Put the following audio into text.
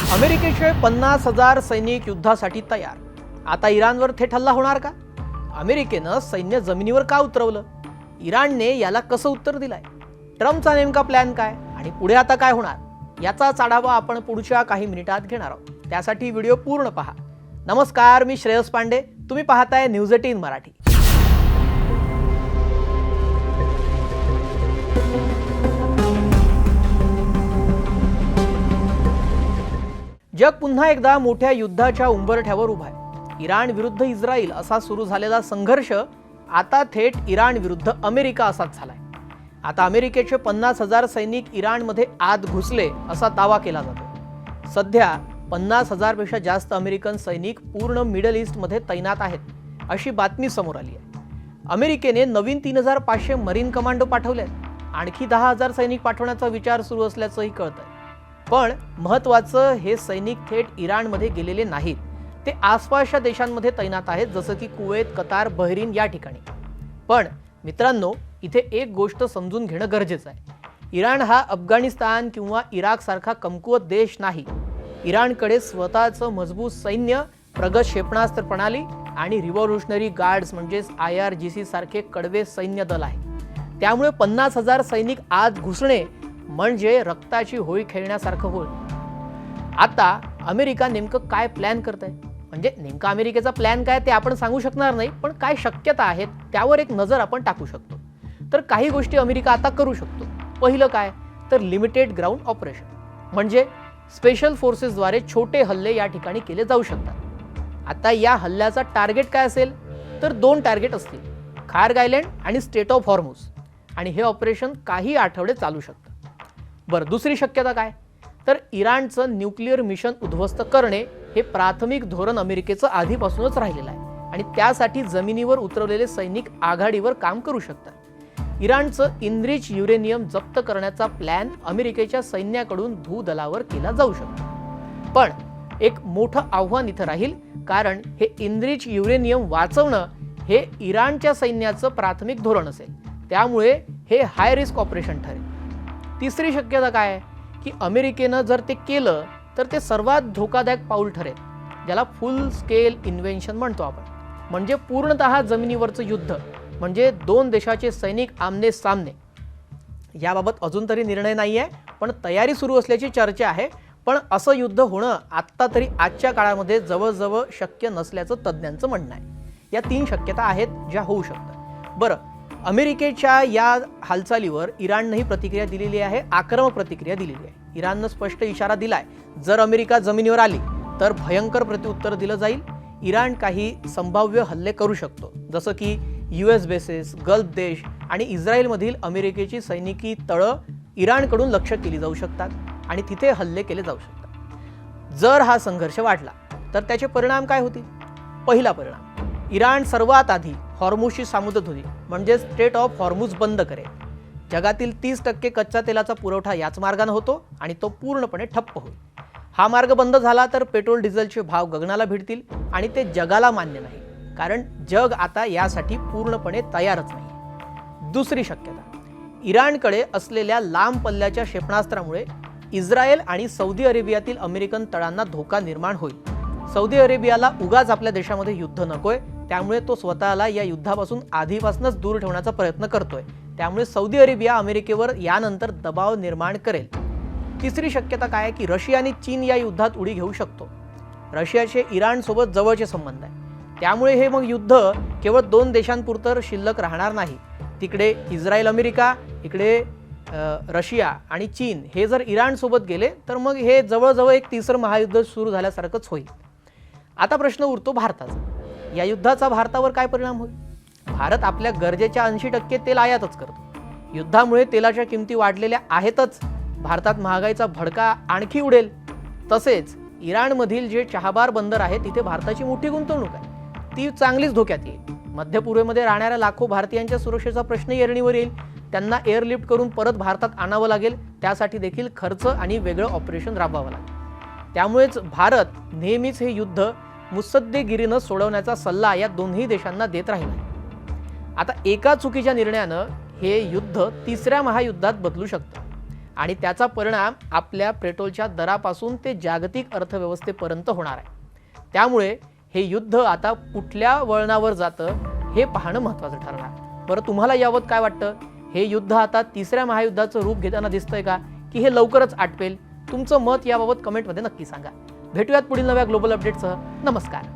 अमेरिकेचे 50,000 सैनिक युद्धासाठी तयार। आता इराणवर थेट हल्ला होणार का? अमेरिकेनं सैन्य जमिनीवर का उतरवलं? इराणने याला कसं उत्तर दिलंय? ट्रम्पचा नेमका प्लॅन काय आणि पुढे आता काय होणार? याचाच आढावा आपण पुढच्या काही मिनिटात घेणार आहोत। त्यासाठी व्हिडिओ पूर्ण पहा। नमस्कार, मी श्रेयस पांडे, तुम्ही पाहताय न्यूज 18 मराठी। जग पुन्हा एकदा मोठ्या युद्धाच्या उंबरठ्यावर उभा आहे। इराण विरुद्ध इस्रायल असा सुरू झालेला संघर्ष आता थेट इराण विरुद्ध अमेरिका असाच झालाय। आता अमेरिकेचे 50,000 सैनिक इराणमध्ये आत घुसले असा दावा केला जातो। सध्या 50,000 पेक्षा जास्त अमेरिकन सैनिक पूर्ण मिडल ईस्ट मध्ये तैनात आहेत अशी बातमी समोर आली आहे। अमेरिकेने नवीन 3,500 मरीन कमांडो पाठवले, आणखी 10,000 सैनिक पाठवण्याचा विचार सुरू असल्याचंही कळतंय। पण महत्त्वाचं, हे सैनिक थेट इराणमध्ये गेलेले नाहीत, ते आसपासच्या देशांमध्ये तैनात आहेत, जसं की कुवेत, कतार, बहरीन या ठिकाणी। पण मित्रांनो, इथे एक गोष्ट समजून घेणं गरजेचं आहे। इराण हा अफगाणिस्तान किंवा इराक सारखा कमकुवत देश नाही। इराणकडे स्वतःचं मजबूत सैन्य, प्रगत क्षेपणास्त्र प्रणाली आणि रिव्होल्युशनरी गार्ड्स म्हणजेच IRGC सारखे कडवे सैन्य दल आहे। त्यामुळे 50,000 सैनिक आत घुसणे म्हणजे रक्ताची होळी खेळण्यासारखं होईल। आता अमेरिका नेमकं काय प्लॅन करत आहे, म्हणजे नेमका अमेरिकेचा प्लॅन काय ते आपण सांगू शकणार नाही, पण काय शक्यता आहेत त्यावर एक नजर आपण टाकू शकतो। तर काही गोष्टी अमेरिका आता करू शकतो। पहिलं काय, तर लिमिटेड ग्राउंड ऑपरेशन, म्हणजे स्पेशल फोर्सेसद्वारे छोटे हल्ले या ठिकाणी केले जाऊ शकतात। आता या हल्ल्याचा टार्गेट काय असेल, तर 2 टार्गेट असतील, खार्ग आयलँड आणि स्ट्रेट ऑफ हॉर्मुझ, आणि हे ऑपरेशन काही आठवडे चालू शकतं। बरं, दुसरी शक्यता काय, तर इराणचं न्यूक्लिअर मिशन उद्ध्वस्त करणे हे प्राथमिक धोरण अमेरिकेचं आधीपासूनच राहिलेलं आहे, आणि त्यासाठी जमिनीवर उतरवलेले सैनिक आघाडीवर काम करू शकतात। इराणचं इनरिच युरेनियम जप्त करण्याचा प्लॅन अमेरिकेच्या सैन्याकडून भूदलावर केला जाऊ शकतो। पण एक मोठं आव्हान इथं राहील, कारण हे इनरिच युरेनियम वाचवणं हे इराणच्या सैन्याचं प्राथमिक धोरण असेल, त्यामुळे हे हाय रिस्क ऑपरेशन ठरेल। तिसरी शक्यता काय आहे की अमेरिकेनं जर ते केलं तर ते सर्वात धोकादायक पाऊल ठरेल, ज्याला फुल स्केल इन्व्हेन्शन म्हणतो आपण, म्हणजे पूर्णतः जमिनीवरचं युद्ध, म्हणजे 2 देशाचे सैनिक आमने सामने। याबाबत अजून तरी निर्णय नाही आहे, पण तयारी सुरू असल्याची चर्चा आहे। पण असं युद्ध होणं आत्ता तरी आजच्या काळामध्ये जवळजवळ शक्य नसल्याचं तज्ज्ञांचं म्हणणं आहे। या 3 शक्यता आहेत ज्या होऊ शकतात। बरं, अमेरिकेच्या या हालचालीवर इराणनेही प्रतिक्रिया दिलेली आहे, आक्रमक प्रतिक्रिया दिलेली आहे। इराणनं स्पष्ट इशारा दिलाय, जर अमेरिका जमिनीवर आली तर भयंकर प्रत्युत्तर दिलं जाईल। इराण काही संभाव्य हल्ले करू शकतो, जसं की US बेसेस, गल्फ देश आणि इस्रायलमधील अमेरिकेची सैनिकी तळं इराणकडून लक्ष्य केली जाऊ शकतात आणि तिथे हल्ले केले जाऊ शकतात। जर हा संघर्ष वाढला तर त्याचे परिणाम काय होतील? पहिला परिणाम, इराण सर्वात आधी हॉर्मुझची सामुद्रधुनी म्हणजे स्ट्रेट ऑफ हॉर्मुझ बंद करेल। जगातील 30% कच्च्या तेलाचा पुरवठा याच मार्गाने होतो आणि तो पूर्णपणे ठप्प होईल। हा मार्ग बंद झाला तर पेट्रोल डिझेलचे भाव गगनाला भिडतील, आणि ते जगाला मान्य नाही, कारण जग आता यासाठी पूर्णपणे तयारच नाही। दुसरी शक्यता, इराणकडे असलेल्या लांब पल्ल्याच्या क्षेपणास्त्रामुळे इस्रायल आणि सौदी अरेबियातील अमेरिकन तळांना धोका निर्माण होईल। सौदी अरेबियाला उगाच आपल्या देशामध्ये युद्ध नकोय, त्यामुळे तो स्वतःला या युद्धापासून आधीपासूनच दूर ठेवण्याचा प्रयत्न करतोय। त्यामुळे सौदी अरेबिया अमेरिकेवर यानंतर दबाव निर्माण करेल। तिसरी शक्यता काय आहे की रशिया आणि चीन या युद्धात उडी घेऊ शकतो। रशियाचे इराण सोबत जवळचे संबंध आहे, त्यामुळे हे मग युद्ध केवळ 2 देशांपुरतं शिल्लक राहणार नाही। तिकडे इस्रायल, अमेरिका, इकडे रशिया आणि चीन हे जर इराण सोबत गेले तर मग हे जवळजवळ एक तिसरं महायुद्ध सुरू झाल्यासारखंच होईल। आता प्रश्न उरतो भारताचा। या युद्धाचा भारतावर काय परिणाम होईल? भारत आपल्या गरजेच्या 80% तेल आयातच करतो। युद्धामुळे तेलाच्या किमती वाढलेल्या आहेतच, भारतात महागाईचा भडका आणखी उडेल। तसेच इराणमधील जे चहाबार बंदर आहे तिथे भारताची मोठी गुंतवणूक आहे, ती चांगलीच धोक्यात येईल। मध्य पूर्वेमध्ये राहणाऱ्या लाखो भारतीयांच्या सुरक्षेचा प्रश्न ऐरणीवर येईल। त्यांना एअरलिफ्ट करून परत भारतात आणावं लागेल, त्यासाठी देखील खर्च आणि वेगळं ऑपरेशन राबवावं लागेल। त्यामुळेच भारत नेहमीच हे युद्ध मुत्सद्देगिरीनं सोडवण्याचा सल्ला या दोन्ही देशांना देत राहिला। आता एका चुकीच्या निर्णयानं हे युद्ध 3ऱ्या महायुद्धात बदलू शकतं। आणि त्याचा परिणाम आपल्या पेट्रोलच्या दरापासून ते जागतिक अर्थव्यवस्थेपर्यंत होणार आहे. त्यामुळे हे युद्ध आता कुठल्या वळणावर जातं हे पाहणं महत्त्वाचं ठरणार. बरं, तुम्हाला यावत काय वाटतं? हे युद्ध आता तिसऱ्या महायुद्धाचं रूप घेताना दिसतंय का, की हे लवकरच आटपेल? तुमचं मत याबाबत कमेंटमध्ये नक्की सांगा. भेटूयात पुढील नव्या ग्लोबल अपडेटसह. नमस्कार.